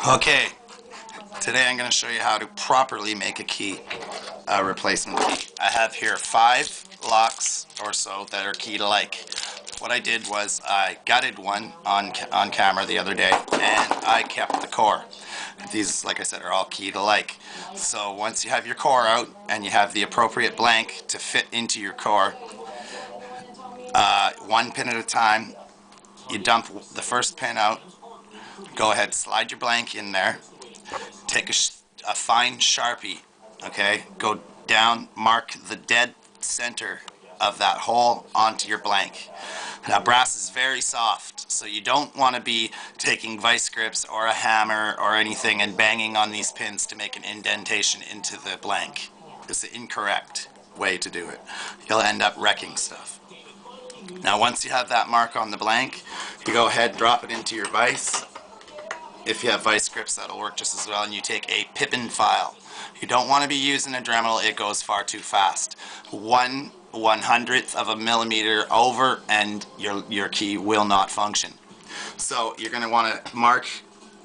Okay, today I'm going to show you how to properly make a key, a replacement key. I have here 5 locks or so that are key-alike. What I did was I gutted one on camera the other day, and I kept the core. These, like I said, are all key-alike. So once you have your core out and you have the appropriate blank to fit into your core, one pin at a time, you dump the first pin out, go ahead, slide your blank in there, take a fine Sharpie, okay, go down, mark the dead center of that hole onto your blank. Now brass is very soft, so you don't want to be taking vice grips or a hammer or anything and banging on these pins to make an indentation into the blank. It's the incorrect way to do it. You'll end up wrecking stuff. Now once you have that mark on the blank, you go ahead, drop it into your vise. If you have vice grips, that'll work just as well, and you take a pippin file. You don't want to be using a Dremel, it goes far too fast. 1/100th of a millimeter over and your key will not function. So you're going to want to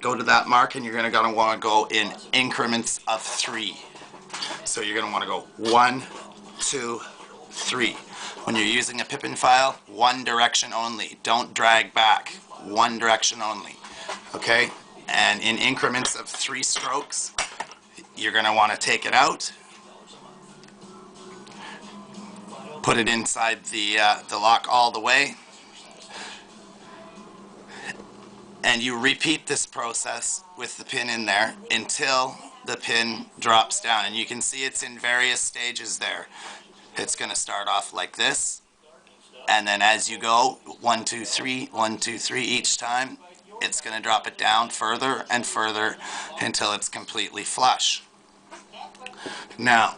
go to that mark, and you're going to want to go in increments of 3. So you're going to want to go 1, 2, 3. When you're using a pippin file, one direction only. Don't drag back. One direction only. Okay? And in increments of 3 strokes, you're going to want to take it out, put it inside the lock all the way, and you repeat this process with the pin in there until the pin drops down. And you can see it's in various stages there. It's going to start off like this, and then as you go, 1, 2, 3, 1, 2, 3 each time, it's going to drop it down further and further until it's completely flush. Now,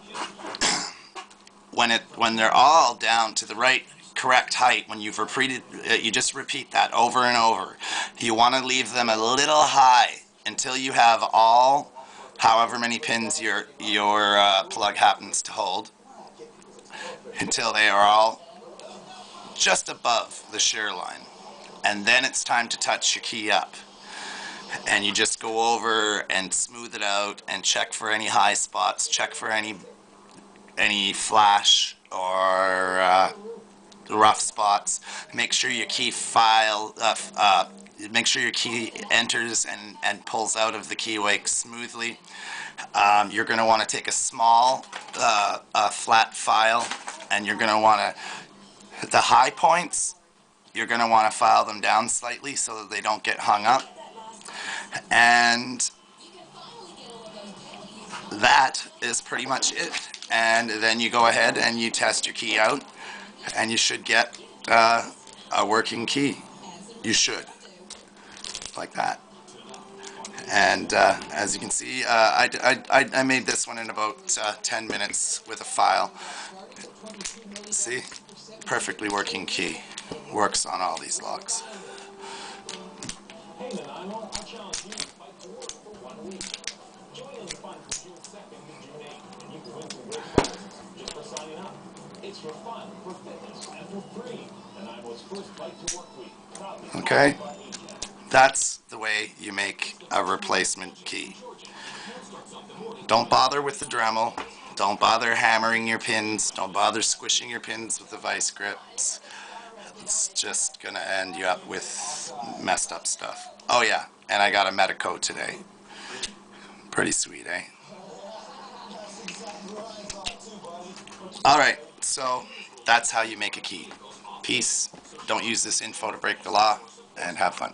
when they're all down to the right correct height, when you've repeated, you just repeat that over and over. You want to leave them a little high until you have all, however many pins your plug happens to hold, until they are all just above the shear line. And then it's time to touch your key up. And you just go over and smooth it out and check for any high spots, check for any flash or rough spots. Make sure your key make sure your key enters and pulls out of the key wake smoothly. You're going to want to take a small flat file, and you're going to want to, the high points, you're going to want to file them down slightly so that they don't get hung up. And that is pretty much it. And then you go ahead and you test your key out, and you should get a working key. You should. Like that. And as you can see, I made this one in about 10 minutes with a file. See? Perfectly working key. Works on all these locks. Okay? That's the way you make a replacement key. Don't bother with the Dremel. Don't bother hammering your pins. Don't bother squishing your pins with the vice grips. It's just going to end you up with messed up stuff. Oh yeah, and I got a Medico today. Pretty sweet, eh? Alright, so that's how you make a key. Peace. Don't use this info to break the law, and have fun.